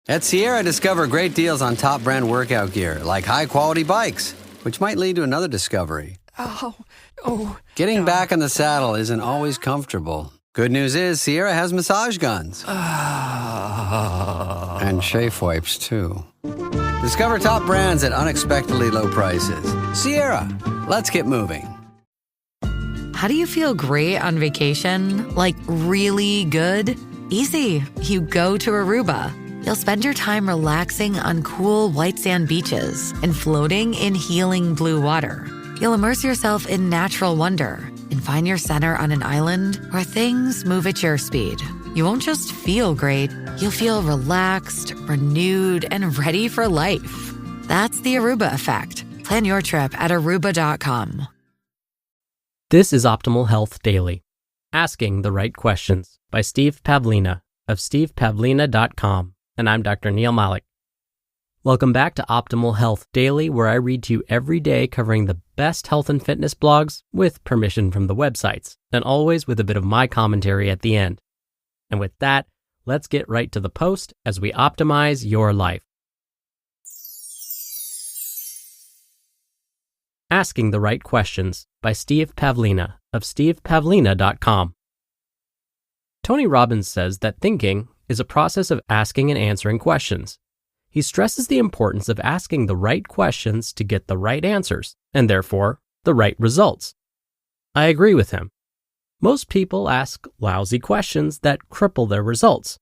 At Sierra, discover great deals on top brand workout gear, like high-quality bikes, which might lead to another discovery. Getting back in the saddle isn't always comfortable. Good news is Sierra has massage guns. And chafe wipes, too. Discover top brands at unexpectedly low prices. Sierra, let's get moving. How do you feel great on vacation? Like really good? Easy. You go to Aruba. You'll spend your time relaxing on cool white sand beaches and floating in healing blue water. You'll immerse yourself in natural wonder and find your center on an island where things move at your speed. You won't just feel great, you'll feel relaxed, renewed, and ready for life. That's the Aruba effect. Plan your trip at aruba.com. This is Optimal Health Daily, Asking the Right Questions by Steve Pavlina of stevepavlina.com, and I'm Dr. Neil Malik. Welcome back to Optimal Health Daily, where I read to you every day covering the best health and fitness blogs with permission from the websites, and always with a bit of my commentary at the end. And with that, let's get right to the post as we optimize your life. Asking the Right Questions by Steve Pavlina of stevepavlina.com. Tony Robbins says that thinking is a process of asking and answering questions. He stresses the importance of asking the right questions to get the right answers, and therefore, the right results. I agree with him. Most people ask lousy questions that cripple their results.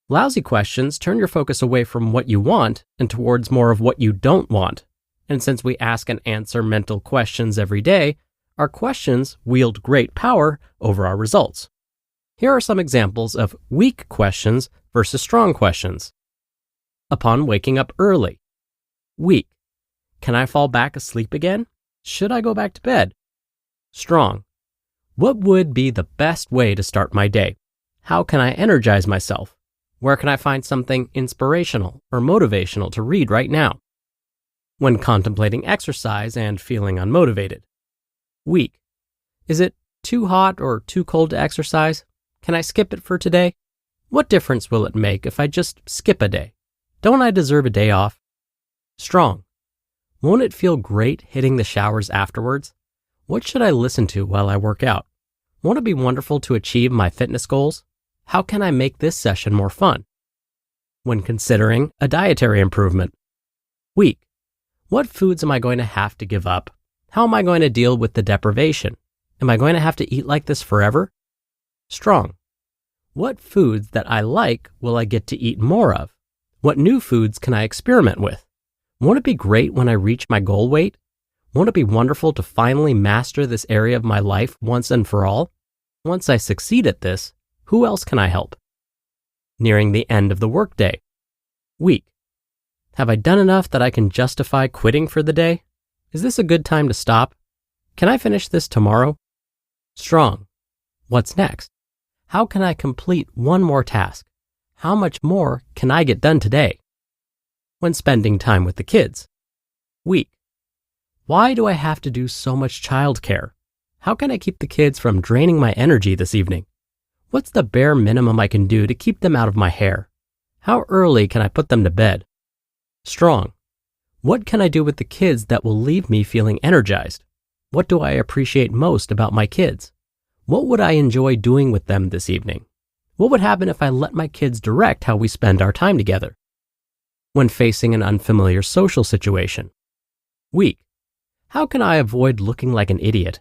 Lousy questions turn your focus away from what you want and towards more of what you don't want. And since we ask and answer mental questions every day, our questions wield great power over our results. Here are some examples of weak questions versus strong questions. Upon waking up early. Weak. Can I fall back asleep again? Should I go back to bed? Strong. What would be the best way to start my day? How can I energize myself? Where can I find something inspirational or motivational to read right now? When contemplating exercise and feeling unmotivated. Weak. Is it too hot or too cold to exercise? Can I skip it for today? What difference will it make if I just skip a day? Don't I deserve a day off? Strong. Won't it feel great hitting the showers afterwards? What should I listen to while I work out? Won't it be wonderful to achieve my fitness goals? How can I make this session more fun? When considering a dietary improvement. Weak. What foods am I going to have to give up? How am I going to deal with the deprivation? Am I going to have to eat like this forever? Strong. What foods that I like will I get to eat more of? What new foods can I experiment with? Won't it be great when I reach my goal weight? Won't it be wonderful to finally master this area of my life once and for all? Once I succeed at this, who else can I help? Nearing the end of the workday. Weak. Have I done enough that I can justify quitting for the day? Is this a good time to stop? Can I finish this tomorrow? Strong. What's next? How can I complete one more task? How much more can I get done today? When spending time with the kids. Weak. Why do I have to do so much childcare? How can I keep the kids from draining my energy this evening? What's the bare minimum I can do to keep them out of my hair? How early can I put them to bed? Strong. What can I do with the kids that will leave me feeling energized? What do I appreciate most about my kids? What would I enjoy doing with them this evening? What would happen if I let my kids direct how we spend our time together? When facing an unfamiliar social situation. Weak. How can I avoid looking like an idiot?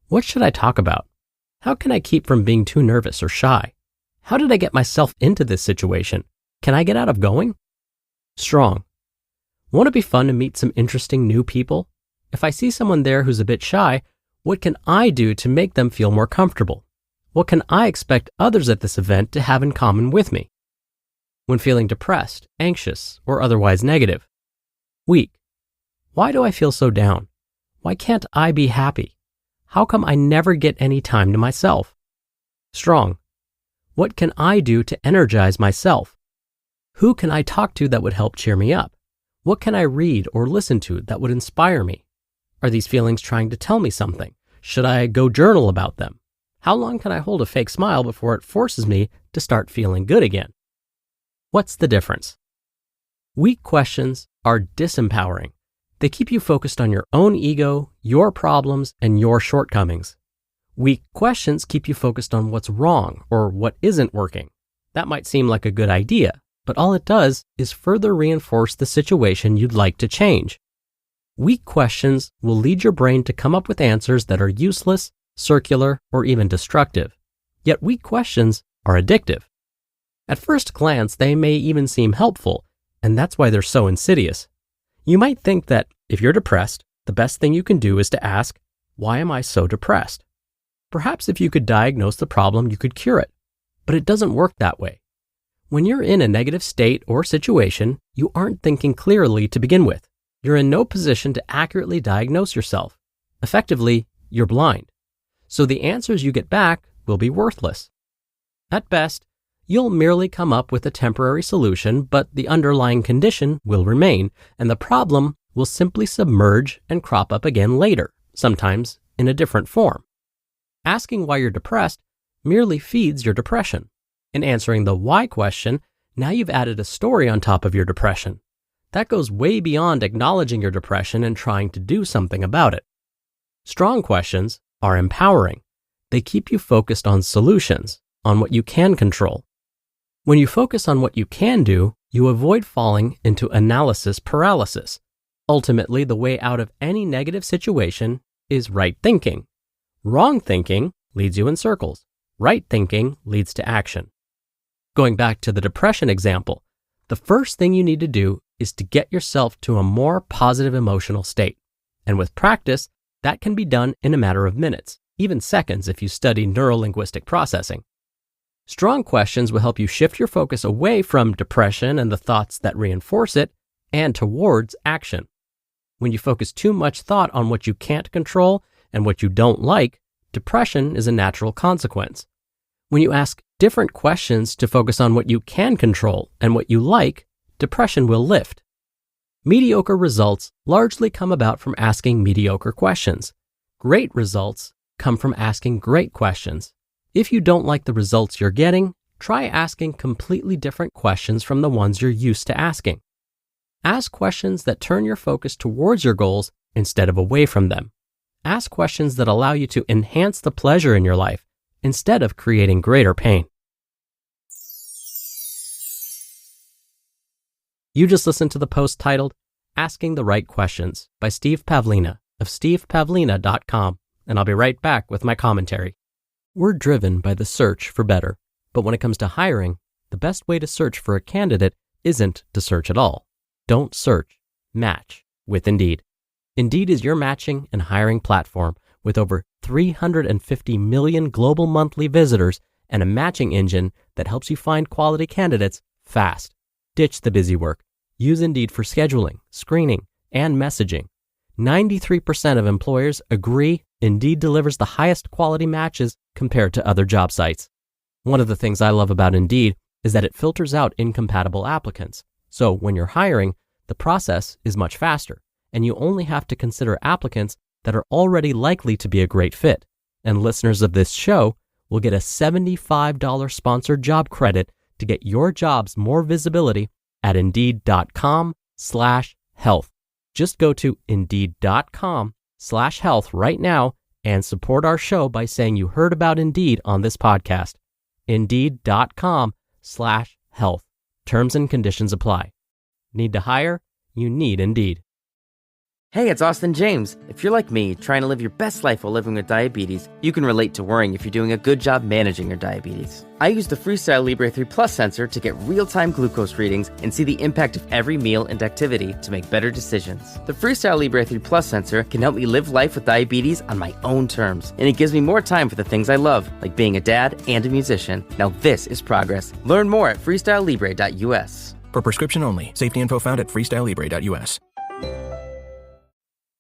What should I talk about? How can I keep from being too nervous or shy? How did I get myself into this situation? Can I get out of going? Strong. Won't it be fun to meet some interesting new people? If I see someone there who's a bit shy, what can I do to make them feel more comfortable? What can I expect others at this event to have in common with me? When feeling depressed, anxious, or otherwise negative. Weak. Why do I feel so down? Why can't I be happy? How come I never get any time to myself? Strong. What can I do to energize myself? Who can I talk to that would help cheer me up? What can I read or listen to that would inspire me? Are these feelings trying to tell me something? Should I go journal about them? How long can I hold a fake smile before it forces me to start feeling good again? What's the difference? Weak questions are disempowering. They keep you focused on your own ego, your problems, and your shortcomings. Weak questions keep you focused on what's wrong or what isn't working. That might seem like a good idea, but all it does is further reinforce the situation you'd like to change. Weak questions will lead your brain to come up with answers that are useless, circular, or even destructive. Yet weak questions are addictive. At first glance, they may even seem helpful, and that's why they're so insidious. You might think that if you're depressed, the best thing you can do is to ask, why am I so depressed? Perhaps if you could diagnose the problem, you could cure it. But it doesn't work that way. When you're in a negative state or situation, you aren't thinking clearly to begin with. You're in no position to accurately diagnose yourself. Effectively, you're blind. So the answers you get back will be worthless. At best, you'll merely come up with a temporary solution, but the underlying condition will remain, and the problem will simply submerge and crop up again later, sometimes in a different form. Asking why you're depressed merely feeds your depression. In answering the why question, now you've added a story on top of your depression. That goes way beyond acknowledging your depression and trying to do something about it. Strong questions are empowering. They keep you focused on solutions, on what you can control. When you focus on what you can do, you avoid falling into analysis paralysis. Ultimately, the way out of any negative situation is right thinking. Wrong thinking leads you in circles. Right thinking leads to action. Going back to the depression example, the first thing you need to do is to get yourself to a more positive emotional state. And with practice, that can be done in a matter of minutes, even seconds if you study neuro-linguistic processing. Strong questions will help you shift your focus away from depression and the thoughts that reinforce it and towards action. When you focus too much thought on what you can't control and what you don't like, depression is a natural consequence. When you ask different questions to focus on what you can control and what you like, depression will lift. Mediocre results largely come about from asking mediocre questions. Great results come from asking great questions. If you don't like the results you're getting, try asking completely different questions from the ones you're used to asking. Ask questions that turn your focus towards your goals instead of away from them. Ask questions that allow you to enhance the pleasure in your life instead of creating greater pain. You just listened to the post titled, Asking the Right Questions by Steve Pavlina of stevepavlina.com, and I'll be right back with my commentary. We're driven by the search for better, but when it comes to hiring, the best way to search for a candidate isn't to search at all. Don't search, match with Indeed. Indeed is your matching and hiring platform with over 350 million global monthly visitors and a matching engine that helps you find quality candidates fast. Ditch the busy work. Use Indeed for scheduling, screening, and messaging. 93% of employers agree Indeed delivers the highest quality matches compared to other job sites. One of the things I love about Indeed is that it filters out incompatible applicants. So when you're hiring, the process is much faster, and you only have to consider applicants that are already likely to be a great fit. And listeners of this show will get a $75 sponsored job credit to get your jobs more visibility at Indeed.com/health. Just go to Indeed.com/health right now and support our show by saying you heard about Indeed on this podcast. Indeed.com/health. Terms and conditions apply. Need to hire? You need Indeed. Hey, it's Austin James. If you're like me, trying to live your best life while living with diabetes, you can relate to worrying if you're doing a good job managing your diabetes. I use the Freestyle Libre 3 Plus sensor to get real-time glucose readings and see the impact of every meal and activity to make better decisions. The Freestyle Libre 3 Plus sensor can help me live life with diabetes on my own terms, and it gives me more time for the things I love, like being a dad and a musician. Now this is progress. Learn more at freestylelibre.us. For prescription only. Safety info found at freestylelibre.us.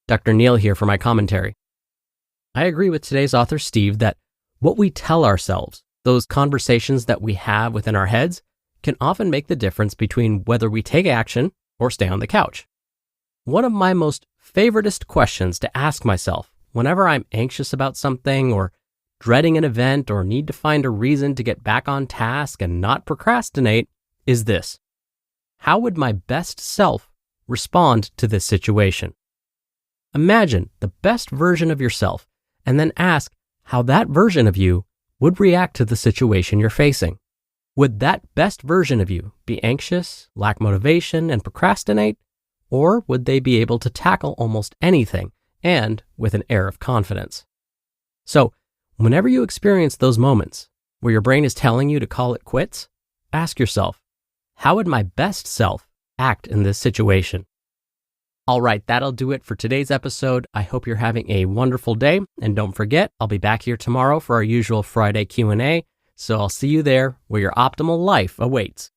Dr. Neil here for my commentary. I agree with today's author, Steve, that what we tell ourselves, those conversations that we have within our heads, can often make the difference between whether we take action or stay on the couch. One of my most favoritist questions to ask myself whenever I'm anxious about something or dreading an event or need to find a reason to get back on task and not procrastinate is this: how would my best self respond to this situation? Imagine the best version of yourself and then ask how that version of you would react to the situation you're facing. Would that best version of you be anxious, lack motivation, and procrastinate? Or would they be able to tackle almost anything and with an air of confidence? So, whenever you experience those moments where your brain is telling you to call it quits, ask yourself, how would my best self act in this situation? All right, that'll do it for today's episode. I hope you're having a wonderful day. And don't forget, I'll be back here tomorrow for our usual Friday Q&A. So I'll see you there where your optimal life awaits.